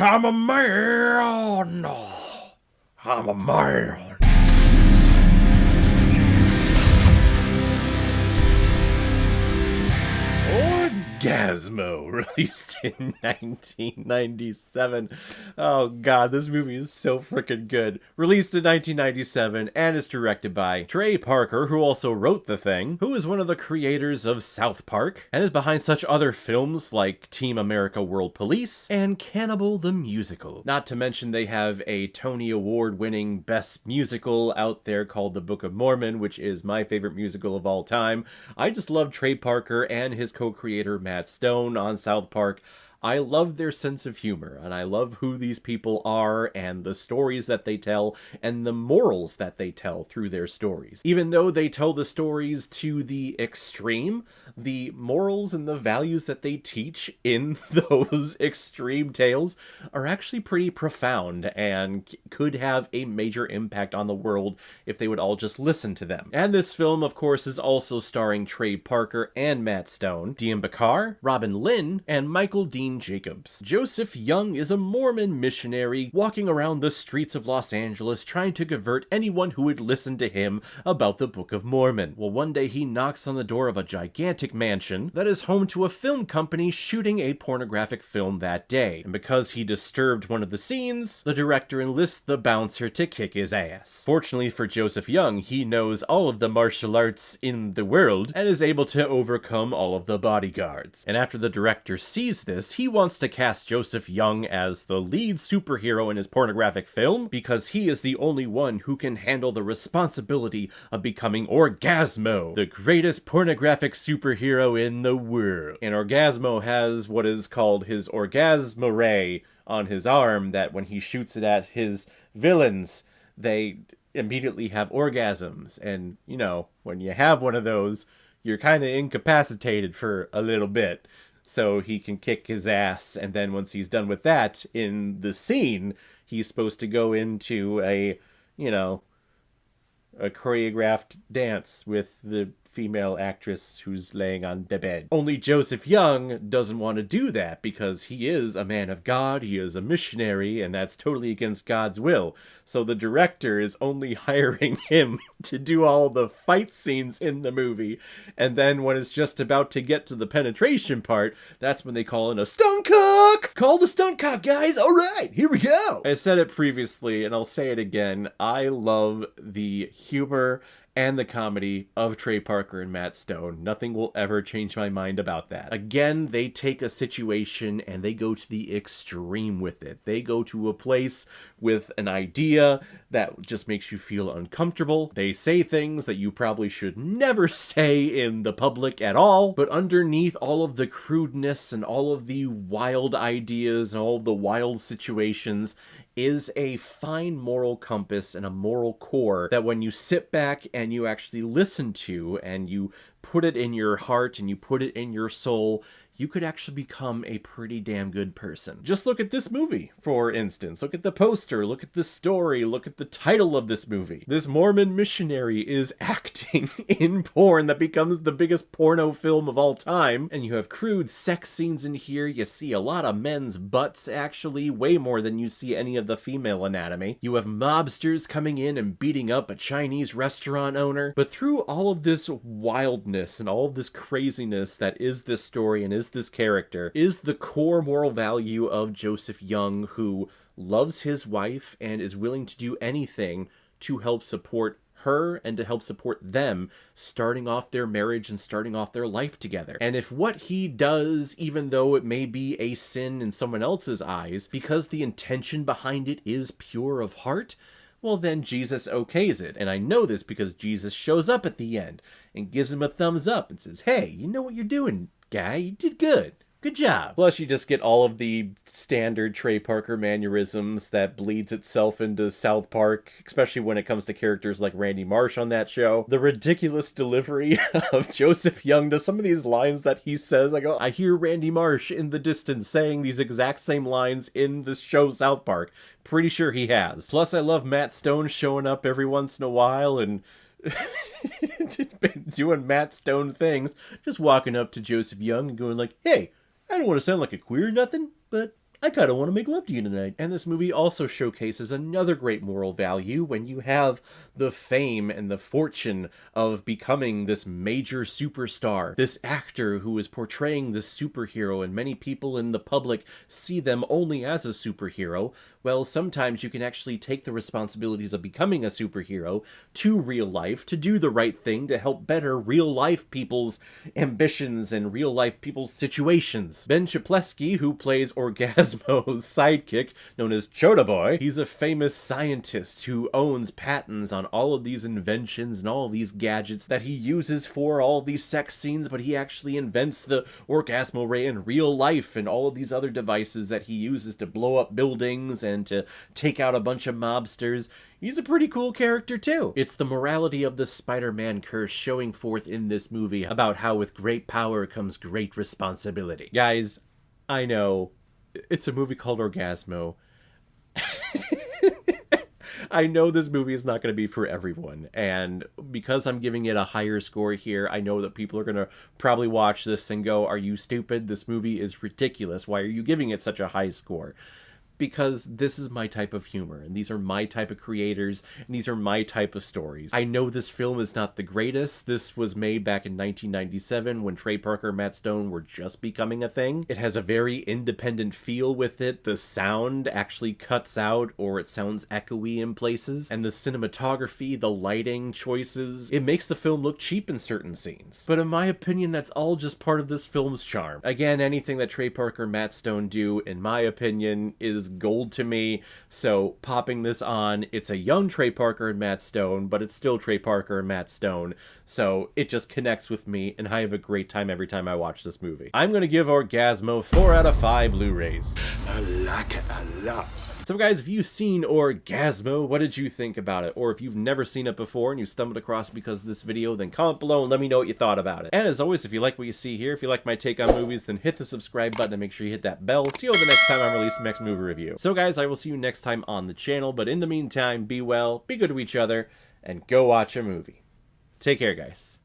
I'm a man. I'm a man. Orgazmo, released in 1997. Oh god, this movie is so freaking good. Released in 1997 and is directed by Trey Parker, who also wrote The Thing, who is one of the creators of South Park, and is behind such other films like Team America World Police and Cannibal the Musical. Not to mention they have a Tony Award-winning Best Musical out there called The Book of Mormon, which is my favorite musical of all time. I just love Trey Parker and his co-creator Matt Stone on South Park. I love their sense of humor, and I love who these people are and the stories that they tell and the morals that they tell through their stories. Even though they tell the stories to the extreme, the morals and the values that they teach in those extreme tales are actually pretty profound and could have a major impact on the world if they would all just listen to them. And this film, of course, is also starring Trey Parker and Matt Stone, Dean Bakar, Robin Lynn, and Michael Dean Jacobs. Joseph Young is a Mormon missionary walking around the streets of Los Angeles trying to convert anyone who would listen to him about the Book of Mormon. Well, one day he knocks on the door of a gigantic mansion that is home to a film company shooting a pornographic film that day. And because he disturbed one of the scenes, the director enlists the bouncer to kick his ass. Fortunately for Joseph Young, he knows all of the martial arts in the world and is able to overcome all of the bodyguards. And after the director sees this, he wants to cast Joseph Young as the lead superhero in his pornographic film because he is the only one who can handle the responsibility of becoming Orgazmo, the greatest pornographic superhero in the world. And Orgazmo has what is called his Orgasmo ray on his arm that when he shoots it at his villains, they immediately have orgasms. And, you know, when you have one of those, you're kind of incapacitated for a little bit. So he can kick his ass, and then once he's done with that, in the scene, he's supposed to go into a, you know, a choreographed dance with the female actress who's laying on the bed. Only Joseph Young doesn't want to do that because he is a man of God, he is a missionary, and that's totally against God's will. So the director is only hiring him to do all the fight scenes in the movie, and then when it's just about to get to the penetration part, that's when they call in a stunt cock! Call the stunt cock, guys! Alright, here we go! I said it previously, and I'll say it again, I love the humor and the comedy of Trey Parker and Matt Stone. Nothing will ever change my mind about that. Again, they take a situation and they go to the extreme with it. They go to a place with an idea that just makes you feel uncomfortable. They say things that you probably should never say in the public at all, but underneath all of the crudeness and all of the wild ideas and all of the wild situations is a fine moral compass and a moral core that when you sit back and you actually listen to and you put it in your heart and you put it in your soul, you could actually become a pretty damn good person. Just look at this movie, for instance. Look at the poster, look at the story, look at the title of this movie. This Mormon missionary is acting in porn that becomes the biggest porno film of all time. And you have crude sex scenes in here. You see a lot of men's butts, actually, way more than you see any of the female anatomy. You have mobsters coming in and beating up a Chinese restaurant owner. But through all of this wildness and all of this craziness that is this story and is this character, is the core moral value of Joseph Young, who loves his wife and is willing to do anything to help support her and to help support them starting off their marriage and starting off their life together. And if what he does, even though it may be a sin in someone else's eyes, because the intention behind it is pure of heart, well then Jesus okays it. And I know this because Jesus shows up at the end and gives him a thumbs up and says, hey, you know what you're doing, guy? You did good. Good job. Plus, you just get all of the standard Trey Parker mannerisms that bleeds itself into South Park, especially when it comes to characters like Randy Marsh on that show. The ridiculous delivery of Joseph Young to some of these lines that he says. I hear Randy Marsh in the distance saying these exact same lines in the show South Park. Pretty sure he has. Plus, I love Matt Stone showing up every once in a while and been doing Matt Stone things, just walking up to Joseph Young and going like, hey, I don't want to sound like a queer or nothing, but I kind of want to make love to you tonight. And this movie also showcases another great moral value when you have the fame and the fortune of becoming this major superstar, this actor who is portraying this superhero, and many people in the public see them only as a superhero. Well, sometimes you can actually take the responsibilities of becoming a superhero to real life, to do the right thing, to help better real life people's ambitions and real life people's situations. Ben Chaplesky, who plays Orgazmo's sidekick, known as Chota Boy, he's a famous scientist who owns patents on all of these inventions and all of these gadgets that he uses for all these sex scenes, but he actually invents the Orgazmo ray in real life and all of these other devices that he uses to blow up buildings and to take out a bunch of mobsters. He's a pretty cool character too. It's the morality of the Spider-Man curse showing forth in this movie about how with great power comes great responsibility. Guys, I know, it's a movie called Orgazmo. I know this movie is not going to be for everyone, and because I'm giving it a higher score here, I know that people are going to probably watch this and go, are you stupid? This movie is ridiculous. Why are you giving it such a high score? Because this is my type of humor, and these are my type of creators, and these are my type of stories. I know this film is not the greatest. This was made back in 1997 when Trey Parker and Matt Stone were just becoming a thing. It has a very independent feel with it. The sound actually cuts out, or it sounds echoey in places, and the cinematography, the lighting choices, it makes the film look cheap in certain scenes. But in my opinion, that's all just part of this film's charm. Again, anything that Trey Parker and Matt Stone do, in my opinion, is gold to me. So popping this on, it's a young Trey Parker and Matt Stone, but it's still Trey Parker and Matt Stone. So it just connects with me, and I have a great time every time I watch this movie. I'm going to give Orgazmo 4 out of 5 Blu-rays. I like it a lot. So guys, if you've seen Orgazmo, what did you think about it? Or if you've never seen it before and you stumbled across it because of this video, then comment below and let me know what you thought about it. And as always, if you like what you see here, if you like my take on movies, then hit the subscribe button and make sure you hit that bell. See you the next time I release the next movie review. So guys, I will see you next time on the channel, but in the meantime, be well, be good to each other, and go watch a movie. Take care, guys.